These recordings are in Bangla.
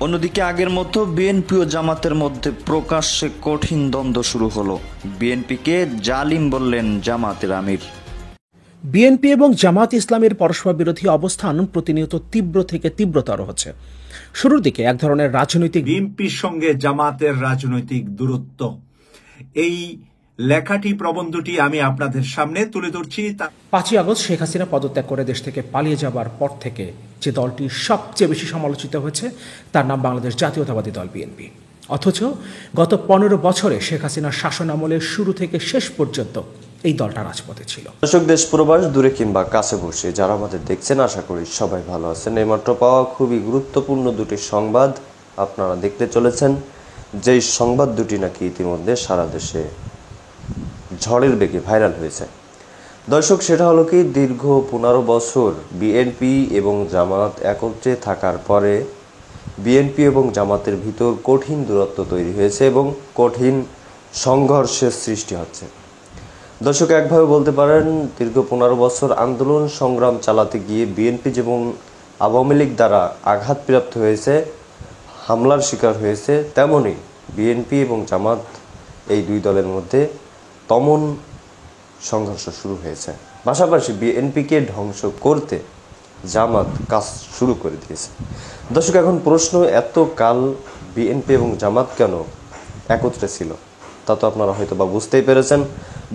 অন্যদিকে আগের মতো বিএনপি ও জামাতের মধ্যে প্রকাশ্যে কঠিন দ্বন্দ্ব শুরু হলো। বিএনপিকে জালিম বললেন জামাতের আমির। বিএনপি এবং জামাত ইসলামের পরস্পর বিরোধী অবস্থান প্রতিনিয়ত তীব্র থেকে তীব্রতর হচ্ছে। শুরুর দিকে এক ধরনের রাজনৈতিক বিএনপির সঙ্গে জামাতের রাজনৈতিক দূরত্ব, এই লেখাটি প্রবন্ধটি আমি আপনাদের সামনে তুলে ধরছি। 5ই আগস্ট শেখ হাসিনা পদত্যাগ করে দেশ থেকে পালিয়ে যাবার পর থেকে যে দলটি সবচেয়ে বেশি সমালোচিত হয়েছে তার নাম বাংলাদেশ জাতীয়তাবাদী দল বিএনপি। অথচ গত 15 বছরে শেখ হাসিনার শাসন আমলের শুরু থেকে শেষ পর্যন্ত এই দলটা রাজপথে ছিল। দর্শক, দেশ প্রবাস দূরে কিংবা কাছে বসে যারা আমাদের দেখছেন, আশা করি সবাই ভালো আছেন। এইমাত্র পাওয়া খুবই গুরুত্বপূর্ণ দুটি সংবাদ আপনারা দেখতে চলেছেন, যেই সংবাদ দুটি নাকি ইতিমধ্যে সারা দেশে ঝড়ের বেগে ভাইরাল হয়েছে। দর্শক, সেটা হলো কি, দীর্ঘ 15 বছর বিএনপি এবং জামাত একত্রে থাকার পরে বিএনপি এবং জামাতের ভিতর কঠিন দূরত্ব তৈরি হয়েছে এবং কঠিন সংঘর্ষের সৃষ্টি হচ্ছে। দর্শক, একভাবে বলতে পারেন দীর্ঘ 15 বছর আন্দোলন সংগ্রাম চালাতে গিয়ে বিএনপি যেমন আওয়ামী লীগ দ্বারা আঘাতপ্রাপ্ত হয়েছে, হামলার শিকার হয়েছে, তেমনই বিএনপি এবং জামাত এই দুই দলের মধ্যে তমন সংঘর্ষ শুরু হয়েছে। পাশাপাশি বিএনপিকে ধ্বংস করতে জামাত কাজ শুরু করে দিয়েছে। দর্শক, এখন প্রশ্ন, এত কাল বিএনপি এবং জামাত কেন একত্রে ছিল তা তো আপনারা হয়তো বা বুঝতেই পেরেছেন।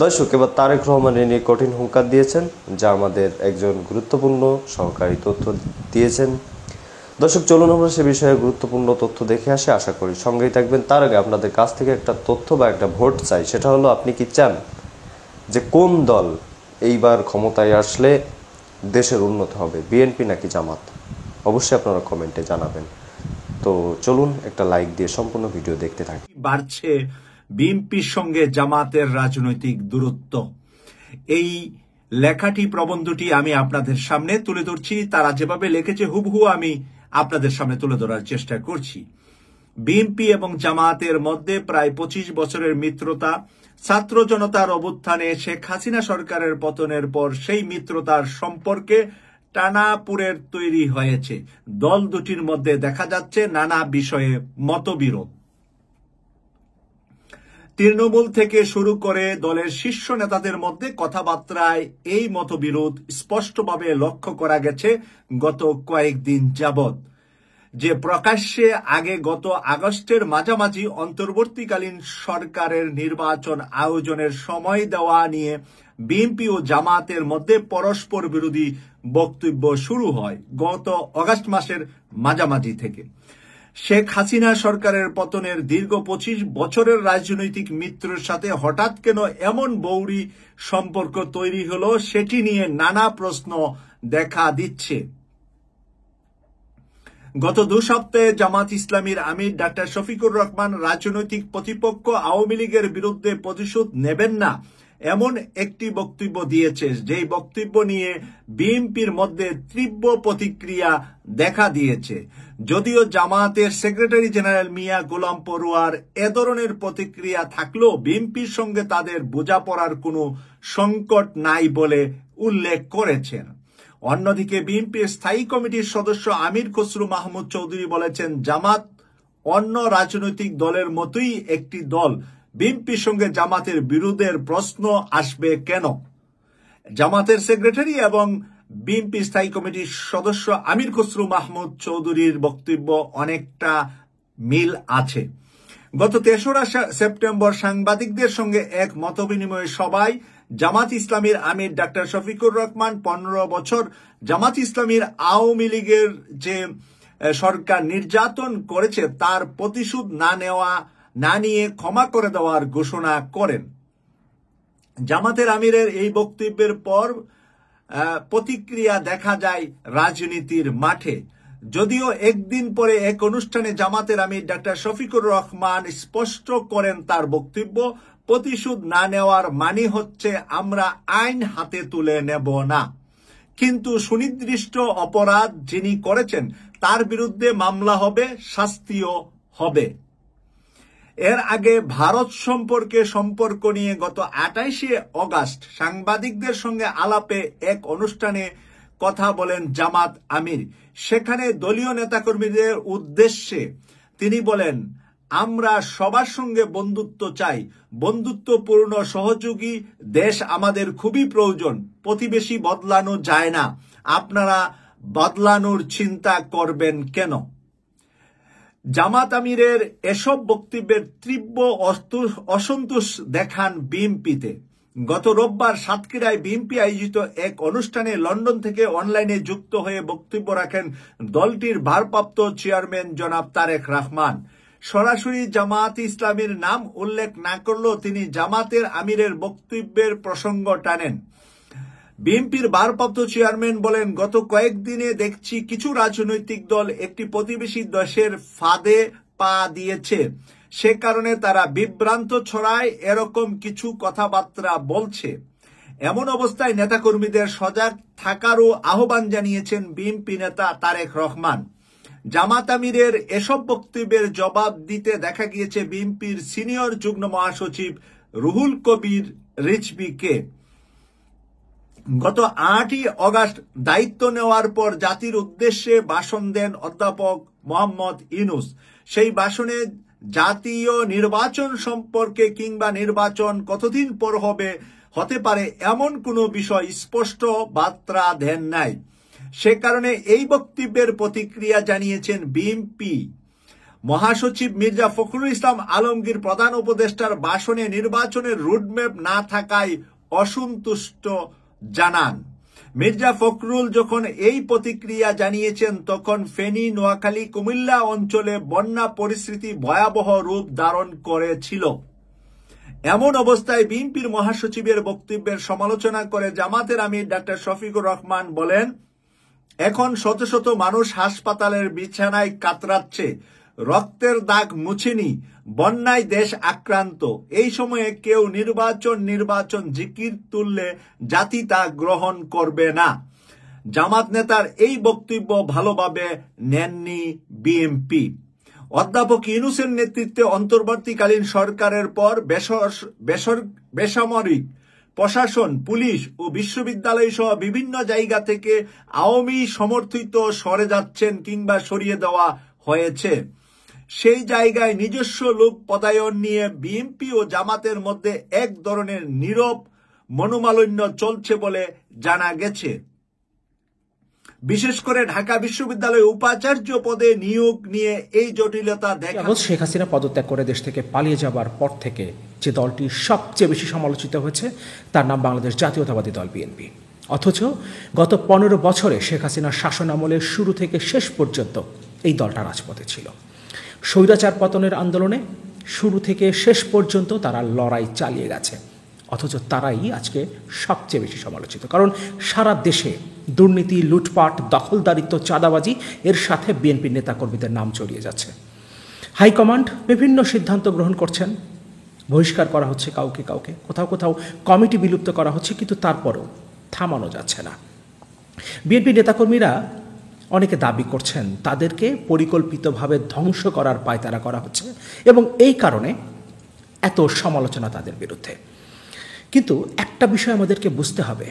দর্শক, এবার তারেক রহমান নিয়ে কঠিন হুঙ্কার দিয়েছেন, যা আমাদের একজন গুরুত্বপূর্ণ সহকারী তথ্য দিয়েছেন। দর্শক, চলুন আমরা সে বিষয়ে গুরুত্বপূর্ণ তথ্য দেখে আসি, আশা করি সঙ্গেই থাকবেন। তার আগে আপনাদের কাছ থেকে একটা তথ্য বা একটা ভোট চাই। সেটা হলো, আপনি কি চান যে কোন দল এইবার ক্ষমতায় আসলে দেশের উন্নতি হবে, বিএনপি নাকি জামাত? অবশ্যই আপনারা কমেন্টে জানাবেন। তো চলুন একটা লাইক দিয়ে সম্পূর্ণ ভিডিও দেখতে থাকি। বাড়ছে বিএনপির সঙ্গে জামাতের রাজনৈতিক দূরত্ব, এই লেখাটি প্রবন্ধটি আমি আপনাদের সামনে তুলে ধরছি। তারা যেভাবে লিখেছে হুবহু আমি আপনাদের সামনে তুলে ধরার চেষ্টা করছি। বিএনপি এবং জামাতের মধ্যে প্রায় 25 বছরের মিত্রতা, ছাত্র জনতার অভ্যুত্থানে শেখ হাসিনা সরকারের পতনের পর সেই মিত্রতার সম্পর্কে টানাপুরের তৈরি হয়েছে। দল দুটির মধ্যে দেখা যাচ্ছে নানা বিষয়ে মতবিরোধ। তৃণমূল থেকে শুরু করে দলের শীর্ষ নেতাদের মধ্যে কথাবার্তায় এই মতবিরোধ স্পষ্টভাবে লক্ষ্য করা গেছে গত কয়েকদিন যাবৎ। যে প্রকাশ্যে আগে গত আগস্টের মাঝামাঝি অন্তর্বর্তীকালীন সরকারের নির্বাচন আয়োজনের সময় দেওয়া নিয়ে বিএনপি ও জামাতের মধ্যে পরস্পর বিরোধী বক্তব্য শুরু হয় গত আগস্ট মাসের মাঝামাঝি থেকে। শেখ হাসিনা সরকারের পতনের দীর্ঘ 25 বছরের রাজনৈতিক মিত্রের সাথে হঠাৎ কেন এমন বৌরি সম্পর্ক তৈরি হলো, সেটি নিয়ে নানা প্রশ্ন দেখা দিচ্ছে। গত 2 সপ্তাহে জামাত ইসলামীর আমির ডাক্তার শফিকুর রহমান রাজনৈতিক প্রতিপক্ষ আওয়ামী লীগের বিরুদ্ধে প্রতিশোধ নেবেন না এমন একটি বক্তব্য দিয়েছে, যেই বক্তব্য নিয়ে বিএনপির মধ্যে তীব্র প্রতিক্রিয়া দেখা দিয়েছে। যদিও জামাতের সেক্রেটারি জেনারেল মিয়া গোলাম পরোয়ার এ ধরনের প্রতিক্রিয়া থাকলেও বিএনপির সঙ্গে তাদের বোঝাপড়ার কোনো সংকট নাই বলে উল্লেখ করেছেন। অন্যদিকে বিএনপির স্থায়ী কমিটির সদস্য আমির খসরু মাহমুদ চৌধুরী বলেছেন, জামাত অন্য রাজনৈতিক দলের মতোই একটি দল, বিএনপির সঙ্গে জামাতের বিরোধের প্রশ্ন আসবে কেন? জামাতের সেক্রেটারি এবং বিএনপি স্থায়ী কমিটির সদস্য আমির খসরু মাহমুদ চৌধুরীর বক্তব্য অনেকটা মিল আছে। গত 3রা সেপ্টেম্বর সাংবাদিকদের সঙ্গে এক মতবিনিময় সভায় জামাত ইসলামীর আমির ডাক্তার শফিকুর রহমান 15 বছর জামাত ইসলামীর আওয়ামী লীগের যে সরকার নির্যাতন করেছে তার প্রতিশোধ না নিয়ে ক্ষমা করে দেওয়ার ঘোষণা করেন। জামাতের আমিরের এই বক্তব্যের পর প্রতিক্রিয়া দেখা যায় রাজনীতির মাঠে। যদিও একদিন পরে এক অনুষ্ঠানে জামাতের আমির ডাক্তার শফিকুর রহমান স্পষ্ট করেন তার বক্তব্য, প্রতিশোধ না নেওয়ার মানে হচ্ছে আমরা আইন হাতে তুলে নেব না, কিন্তু সুনির্দিষ্ট অপরাধ যিনি করেছেন তার বিরুদ্ধে মামলা হবে, শাস্তিও হবে। এর আগে ভারত সম্পর্ক নিয়ে গত 28শে অগাস্ট সাংবাদিকদের সঙ্গে আলাপে এক অনুষ্ঠানে কথা বলেন জামাত আমির। সেখানে দলীয় নেতাকর্মীদের উদ্দেশ্যে তিনি বলেন, আমরা সবার সঙ্গে বন্ধুত্ব চাই, বন্ধুত্বপূর্ণ সহযোগী দেশ আমাদের খুবই প্রয়োজন। প্রতিবেশী বদলানো যায় না, আপনারা বদলানোর চিন্তা করবেন কেন? জামাত আমিরের এসব বক্তব্যের তীব্র অসন্তোষ দেখান বিএনপিতে। গত রোববার সাতক্ষীরায় বিএনপি আয়োজিত এক অনুষ্ঠানে লন্ডন থেকে অনলাইনে যুক্ত হয়ে বক্তব্য রাখেন দলটির ভারপ্রাপ্ত চেয়ারম্যান জনাব তারেক রহমান। সরাসরি জামায়াতে ইসলামীর নাম উল্লেখ না করলেও তিনি জামাতের আমিরের বক্তব্যের প্রসঙ্গ টানেন। বিএনপির ভারপ্রাপ্ত চেয়ারম্যান বলেন, গত কয়েকদিনে দেখছি কিছু রাজনৈতিক দল একটি প্রতিবেশী দেশের ফাঁদে পা দিয়েছে, সে কারণে তারা বিভ্রান্ত ছড়ায় এরকম কিছু কথাবার্তা বলছে। এমন অবস্থায় নেতাকর্মীদের সজাগ থাকারও আহ্বান জানিয়েছেন বিএনপি নেতা তারেক রহমান। জামাত আমিরের এসব বক্তব্যের জবাব দিতে দেখা গিয়েছে বিএনপির সিনিয়র যুগ্ম মহাসচিব রুহুল কবির রিজভীকে। গত 8ই অগাস্ট দায়িত্ব নেওয়ার পর জাতির উদ্দেশ্যে ভাষণ দেন অধ্যাপক মোহাম্মদ ইউনূস। সেই ভাষণে জাতীয় নির্বাচন সম্পর্কে কিংবা নির্বাচন কতদিন পর হতে পারে এমন কোনো বিষয় স্পষ্ট বার্তা দেন নাই। সে কারণে এই বক্তব্যের প্রতিক্রিয়া জানিয়েছেন বিএনপি মহাসচিব মির্জা ফখরুল ইসলাম আলমগীর। প্রধান উপদেষ্টার ভাষণে নির্বাচনের রুটম্যাপ না থাকায় অসন্তুষ্ট জানান। মির্জা ফখরুল যখন এই প্রতিক্রিয়া জানিয়েছেন তখন ফেনী, নোয়াখালী, কুমিল্লা অঞ্চলে বন্যা পরিস্থিতি ভয়াবহ রূপ ধারণ করেছিল। এমন অবস্থায় বিএনপির মহাসচিবের বক্তব্যের সমালোচনা করে জামাতের আমির ডাক্তার শফিকুর রহমান বলেন, এখন শত শত মানুষ হাসপাতালের বিছানায় কাতরাচ্ছে, রক্তের দাগ মুছেনি, বন্যায় দেশ আক্রান্ত। এই সময়ে কেউ নির্বাচন জিকির তুললে জাতি তা গ্রহণ করবে না। জামাত নেতার এই বক্তব্য ভালোভাবে নেননি বিএনপি। অধ্যাপক ইউনূসের নেতৃত্বে অন্তর্বর্তীকালীন সরকারের পর বেসামরিক প্রশাসন, পুলিশ ও বিশ্ববিদ্যালয় সহ বিভিন্ন জায়গা থেকে আওয়ামী সমর্থিত সরে যাচ্ছেন কিংবা সরিয়ে দেওয়া হয়েছে। সেই জায়গায় নিজস্ব লোক পদায়ন নিয়ে বিএনপি ও জামাতের মধ্যে এক ধরনের নীরব মনোমালিন্য চলছে বলে জানা গেছে। বিশেষ করে ঢাকা বিশ্ববিদ্যালয়ে উপাচার্য পদে নিয়োগ নিয়ে এই জটিলতা দেখা। শেখ হাসিনা পদত্যাগ করে দেশ থেকে পালিয়ে যাবার পর থেকে যে দলটি সবচেয়ে বেশি সমালোচিত হয়েছে তার নাম বাংলাদেশ জাতীয়তাবাদী দল বিএনপি। অথচ গত 15 বছরে শেখ হাসিনার শাসন আমলের শুরু থেকে শেষ পর্যন্ত এই দলটা রাজপথে ছিল। স্বৈরাচার পতনের আন্দোলনে শুরু থেকে শেষ পর্যন্ত তারা লড়াই চালিয়ে গেছে। অথচ তারাই আজকে সবচেয়ে বেশি সমালোচিত, কারণ সারা দেশে দুর্নীতি, লুটপাট, দখলদারিত্ব, চাঁদাবাজি এর সাথে বিএনপির নেতাকর্মীদের নাম জড়িয়ে যাচ্ছে। হাইকমান্ড বিভিন্ন সিদ্ধান্ত গ্রহণ করছেন, বহিষ্কার করা হচ্ছে কাউকে, কোথাও কোথাও কমিটি বিলুপ্ত করা হচ্ছে, কিন্তু তারপরেও থামানো যাচ্ছে না। বিএনপির নেতাকর্মীরা অনেকে দাবি করছেন তাদেরকে পরিকল্পিতভাবে ধ্বংস করার পায়তারা করা হচ্ছে এবং এই কারণে এত সমালোচনা তাদের বিরুদ্ধে। কিন্তু একটা বিষয় আমাদেরকে বুঝতে হবে,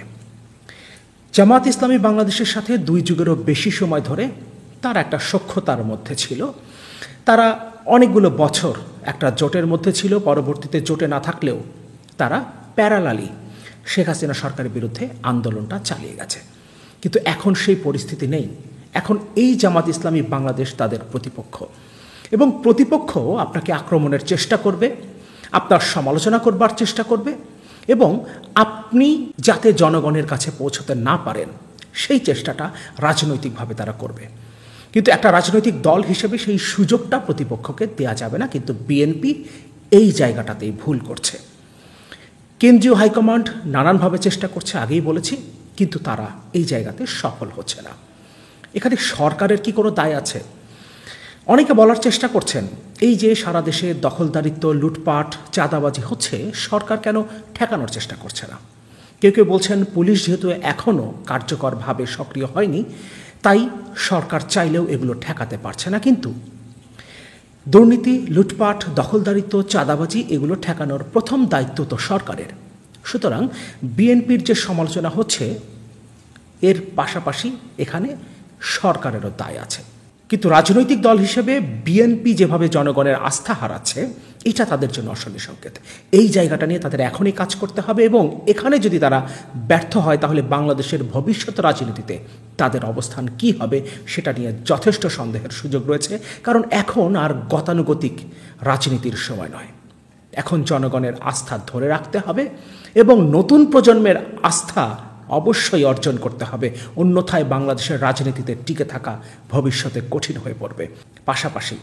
জামাত ইসলামী বাংলাদেশের সাথে 2 যুগেরও বেশি সময় ধরে তারা একটা সখ্যতার মধ্যে ছিল। তারা অনেকগুলো বছর একটা জোটের মধ্যে ছিল, পরবর্তীতে জোটে না থাকলেও তারা প্যারালালি শেখ হাসিনা সরকারের বিরুদ্ধে আন্দোলনটা চালিয়ে গেছে। কিন্তু এখন সেই পরিস্থিতি নেই। এখন এই জামাত ইসলামী বাংলাদেশ তাদের প্রতিপক্ষ এবং প্রতিপক্ষ আপনাকে আক্রমণের চেষ্টা করবে, আপনার সমালোচনা করবার চেষ্টা করবে এবং আপনি যাতে জনগণের কাছে পৌঁছতে না পারেন সেই চেষ্টাটা রাজনৈতিকভাবে তারা করবে। কিন্তু একটা রাজনৈতিক দল হিসেবে সেই সুযোগটা প্রতিপক্ষকে দেয়া যাবে না। কিন্তু বিএনপি এই জায়গাটাতেই ভুল করছে। কেন্দ্রীয় হাইকমান্ড নানানভাবে চেষ্টা করছে, আগেই বলেছি, কিন্তু তারা এই জায়গাতে সফল হচ্ছে না। এখানে সরকারের কি কোনো দায় আছে? অনেকে বলার চেষ্টা করছেন এই যে সারা দেশে দখলদারিত্ব, লুটপাট, চাঁদাবাজি হচ্ছে, সরকার কেন ঠেকানোর চেষ্টা করছে না? কেউ কেউ বলছেন পুলিশ যেহেতু এখনও কার্যকরভাবে সক্রিয় হয়নি তাই সরকার চাইলেও এগুলো ঠেকাতে পারছে না। কিন্তু দুর্নীতি, লুটপাট, দখলদারিত্ব, চাঁদাবাজি এগুলো ঠেকানোর প্রথম দায়িত্ব তো সরকারের। সুতরাং বিএনপির যে সমালোচনা হচ্ছে এর পাশাপাশি এখানে সরকারেরও দায় আছে। কিন্তু রাজনৈতিক দল হিসেবে বিএনপি যেভাবে জনগণের আস্থা হারাচ্ছে, এটা তাদের জন্য অশনি সংকেত। এই জায়গাটা নিয়ে তাদের এখনই কাজ করতে হবে এবং এখানে যদি তারা ব্যর্থ হয় তাহলে বাংলাদেশের ভবিষ্যৎ রাজনীতিতে তাদের অবস্থান কি হবে সেটা নিয়ে যথেষ্ট সন্দেহের সুযোগ রয়েছে। কারণ এখন আর গতানুগতিক রাজনীতির সময় নয়, এখন জনগণের আস্থা ধরে রাখতে হবে এবং নতুন প্রজন্মের আস্থা অবশ্যই অর্জন করতে হবে, অন্যথায় বাংলাদেশের রাজনীতিতে টিকে থাকা ভবিষ্যতে কঠিন হয়ে পড়বে। পাশাপাশি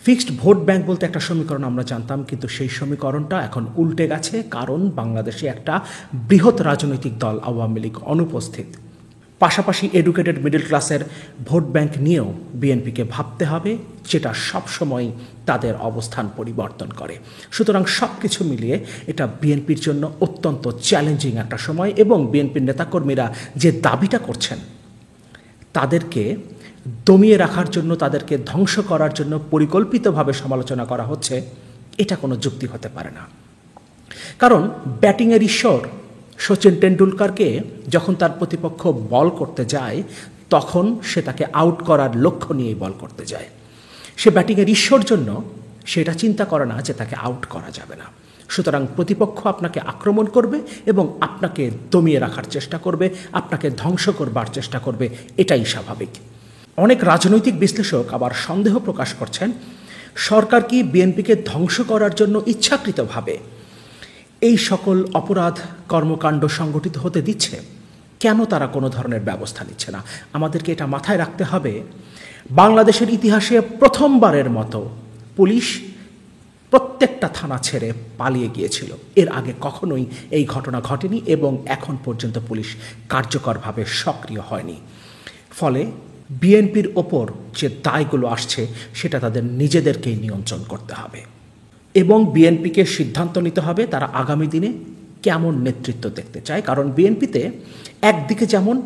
ফিক্সড ভোট ব্যাংক বলতে একটা সমীকরণ আমরা জানতাম, কিন্তু সেই সমীকরণটা এখন উল্টে গেছে, কারণ বাংলাদেশে একটা বৃহৎ রাজনৈতিক দল আওয়ামী লীগ অনুপস্থিত। পাশাপাশি এডুকেটেড মিডল ক্লাসের ভোট ব্যাংক নিয়েও বিএনপিকে ভাবতে হবে, যেটা সবসময় তাদের অবস্থান পরিবর্তন করে। সুতরাং সব কিছু মিলিয়ে এটা বিএনপির জন্য অত্যন্ত চ্যালেঞ্জিং একটা সময় এবং বিএনপির নেতাকর্মীরা যে দাবিটা করছেন তাদেরকে দমিয়ে রাখার জন্য, তাদেরকে ধ্বংস করার জন্য পরিকল্পিতভাবে সমালোচনা করা হচ্ছে, এটা কোনো যুক্তি হতে পারে না। কারণ ব্যাটিংয়ের ঈশ্বর সচিন টেন্ডুলকারকে যখন তার প্রতিপক্ষ বল করতে যায় তখন সে তাকে আউট করার লক্ষ্য নিয়েই বল করতে যায়। সে ব্যাটিংয়ের ঈশ্বর জন্য সেটা চিন্তা করে না যে তাকে আউট করা যাবে না। সুতরাং প্রতিপক্ষ আপনাকে আক্রমণ করবে এবং আপনাকে দমিয়ে রাখার চেষ্টা করবে, আপনাকে ধ্বংস করবার চেষ্টা করবে, এটাই স্বাভাবিক। অনেক রাজনৈতিক বিশ্লেষক আবার সন্দেহ প্রকাশ করছেন, সরকার কি বিএনপিকে ধ্বংস করার জন্য ইচ্ছাকৃতভাবে এই সকল অপরাধ কর্মকাণ্ড সংগঠিত হতে দিচ্ছে? কেন তারা কোনো ধরনের ব্যবস্থা নিচ্ছে না? আমাদেরকে এটা মাথায় রাখতে হবে, বাংলাদেশের ইতিহাসে প্রথমবারের মতো পুলিশ প্রত্যেকটা থানা ছেড়ে পালিয়ে গিয়েছিল। এর আগে কখনোই এই ঘটনা ঘটেনি এবং এখন পর্যন্ত পুলিশ কার্যকরভাবে সক্রিয় হয়নি। ফলে বিএনপির ওপর যে দায়গুলো আসছে সেটা তাদের নিজেদেরকেই নিয়ন্ত্রণ করতে হবে এবং বিএনপিকে সিদ্ধান্ত নিতে হবে তারা আগামী দিনে কেমন নেতৃত্ব দেখতে চায়। কারণ বিএনপিতে একদিকে যেমন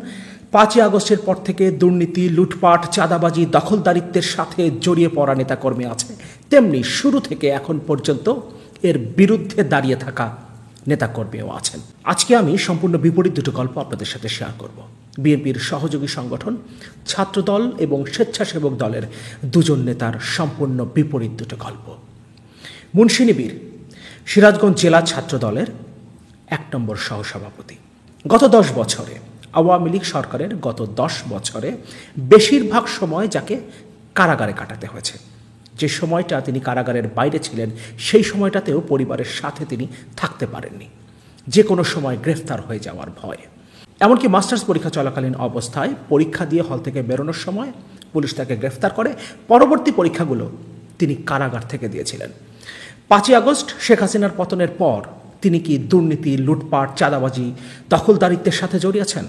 5ই আগস্টের পর থেকে দুর্নীতি, লুটপাট, চাঁদাবাজি, দখলদারিত্বের সাথে জড়িয়ে পড়া নেতাকর্মী আছে, তেমনি শুরু থেকে এখন পর্যন্ত এর বিরুদ্ধে দাঁড়িয়ে থাকা নেতাকর্মীও আছেন। আজকে আমি সম্পূর্ণ বিপরীত দুটো গল্প আপনাদের সাথে শেয়ার করব। বিএনপির সহযোগী সংগঠন ছাত্রদল এবং স্বেচ্ছাসেবক দলের দুজন নেতার সম্পূর্ণ বিপরীত দুটো গল্প। মুন্সিনিবির সিরাজগঞ্জ জেলা ছাত্রদলের 1 নম্বর সহসভাপতি। গত 10 বছরে আওয়ামী লীগ সরকারের গত 10 বছরে বেশিরভাগ সময় যাকে কারাগারে কাটাতে হয়েছে। যে সময়টা তিনি কারাগারের বাইরে ছিলেন সেই সময়টাতেও পরিবারের সাথে তিনি থাকতে পারেননি, যে কোনো সময় গ্রেফতার হয়ে যাওয়ার ভয়। এমনকি মাস্টার্স পরীক্ষা চলাকালীন অবস্থায় পরীক্ষা দিয়ে হল থেকে বেরোনোর সময় পুলিশ তাকে গ্রেফতার করে। পরবর্তী পরীক্ষাগুলো তিনি কারাগার থেকে দিয়েছিলেন। 5ই আগস্ট শেখ হাসিনার পতনের পর তিনি কি দুর্নীতি, লুটপাট, চাঁদাবাজি, দখলদারিত্বের সাথে জড়িয়েছেন?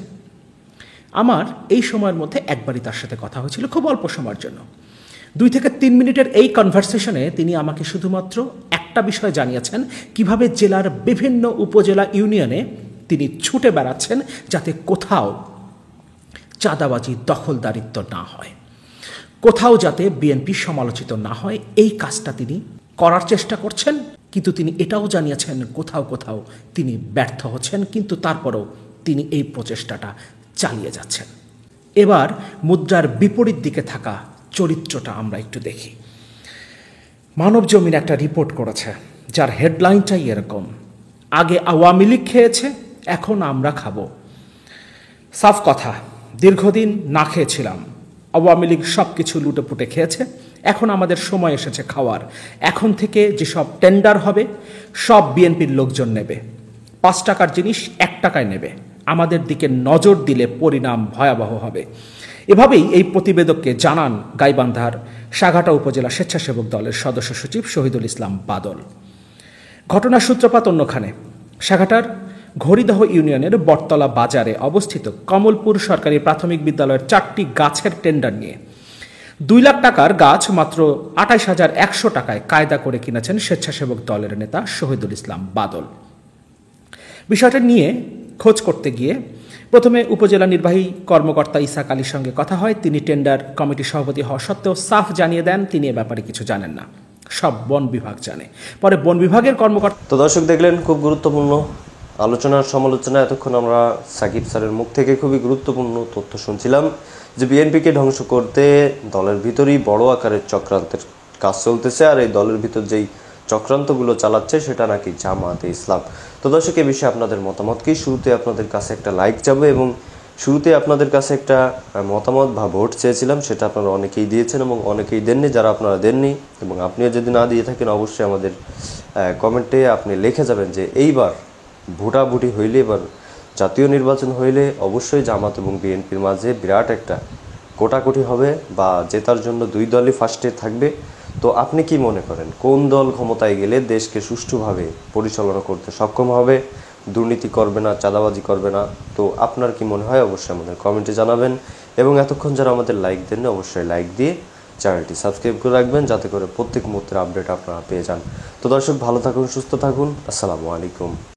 আমার এই সময়ের মধ্যে একবারই তার সাথে কথা হয়েছিল, খুব অল্প সময়ের জন্য। 2 থেকে 3 মিনিটের এই কনভারসেশনে তিনি আমাকে শুধুমাত্র একটা বিষয় জানিয়েছেন, কিভাবে জেলার বিভিন্ন উপজেলা ইউনিয়নে তিনি ছুটে বেড়াচ্ছেন যাতে কোথাও চাঁদাবাজি, দখলদারিত্ব না হয়, কোথাও যাতে বিএনপি সমালোচিত না হয়। এই কাজটা তিনি করার চেষ্টা করছেন, কিন্তু তিনি এটাও জানিয়েছেন কোথাও কোথাও তিনি ব্যর্থ হচ্ছেন, কিন্তু তারপরেও তিনি এই প্রচেষ্টাটা চালিয়ে যাচ্ছেন। এবার মুদ্রার বিপরীত দিকে থাকা চরিত্রটা আমরা একটু দেখি। মানবজমিন একটা রিপোর্ট করেছে যার হেডলাইনটাই এরকম, আগে আওয়ামী লীগ খেয়েছে, এখন আমরা খাবো। সাফ কথা, দীর্ঘদিন না খেয়েছিলাম, আওয়ামী লীগ সব কিছু লুটেপুটে খেয়েছে, এখন আমাদের সময় এসেছে খাওয়ার। এখন থেকে যেসব টেন্ডার হবে সব বিএনপির লোকজন নেবে, 5 টাকার জিনিস 1 টাকায় নেবে, আমাদের দিকে নজর দিলে পরিণাম ভয়াবহ হবে। এভাবেই এই প্রতিবেদককে জানান গাইবান্ধার সাঘাটা উপজেলা স্বেচ্ছাসেবক দলের সদস্য সচিব শহীদুল ইসলাম বাদল। ঘটনার সূত্রপাত অন্যখানে। সাঘাটার ঘড়িদহ ইউনিয়নের বটতলা বাজারে অবস্থিত কমলপুর সরকারি প্রাথমিক বিদ্যালয়ের 4টি গাছের টেন্ডার নিয়ে 2 লাখ টাকার গাছ মাত্র 28,100 টাকায় কায়দা করে কিনেছেন স্বেচ্ছাসেবক দলের নেতা শহীদুল ইসলাম বাদল। বিষয়টা নিয়ে খোঁজ করতে গিয়ে প্রথমে উপজেলা নির্বাহী কর্মকর্তা ইসাক আলীর সঙ্গে কথা হয়। তিনি টেন্ডার কমিটির সভাপতি হওয়া সত্ত্বেও সাফ জানিয়ে দেন তিনি এ ব্যাপারে কিছু জানেন না, সব বন বিভাগ জানে। পরে বন বিভাগের কর্মকর্তা। তো দর্শক দেখলেন, খুব গুরুত্বপূর্ণ আলোচনার সমালোচনা এতক্ষণ আমরা সাকিব স্যারের মুখ থেকে খুবই গুরুত্বপূর্ণ তথ্য শুনছিলাম যে বিএনপিকে ধ্বংস করতে দলের ভিতরেই বড় আকারের চক্রান্তের কাজ চলতেছে, আর এই দলের ভিতর যেই চক্রান্তগুলো চালাচ্ছে সেটা নাকি জামাতে ইসলাম। তো দর্শক, এই বিষয়ে আপনাদের মতামত কি? শুরুতে আপনাদের কাছে একটা লাইক যাবে এবং শুরুতে আপনাদের কাছে একটা মতামত বা ভোট চেয়েছিলাম, সেটা আপনারা অনেকেই দিয়েছেন এবং অনেকেই দেননি। যারা আপনারা দেননি এবং আপনিও যদি না দিয়ে থাকেন, অবশ্যই আমাদের কমেন্টে আপনি লিখে যাবেন যে এইবার ভোটাভুটি হইলে, এবার জাতীয় নির্বাচন হইলে অবশ্যই জামাত এবং বিএনপির মাঝে বিরাট একটা কোটাকুটি হবে বা জেতার জন্য দুই দলই ফার্স্টে থাকবে। তো আপনি কি মনে করেন কোন দল ক্ষমতায় গেলে দেশকে সুষ্ঠুভাবে পরিচালনা করতে সক্ষম হবে, দুর্নীতি করবে না, চাঁদাবাজি করবে না? তো আপনার কি মনে হয় অবশ্যই আমাদের কমেন্টে জানাবেন এবং এতক্ষণ যারা আমাদের লাইক দেননি অবশ্যই লাইক দিয়ে চ্যানেলটি সাবস্ক্রাইব করে রাখবেন যাতে করে প্রত্যেক মুহূর্তের আপডেট আপনারা পেয়ে যান। তো দর্শক, ভালো থাকুন, সুস্থ থাকুন, আসসালামু আলাইকুম।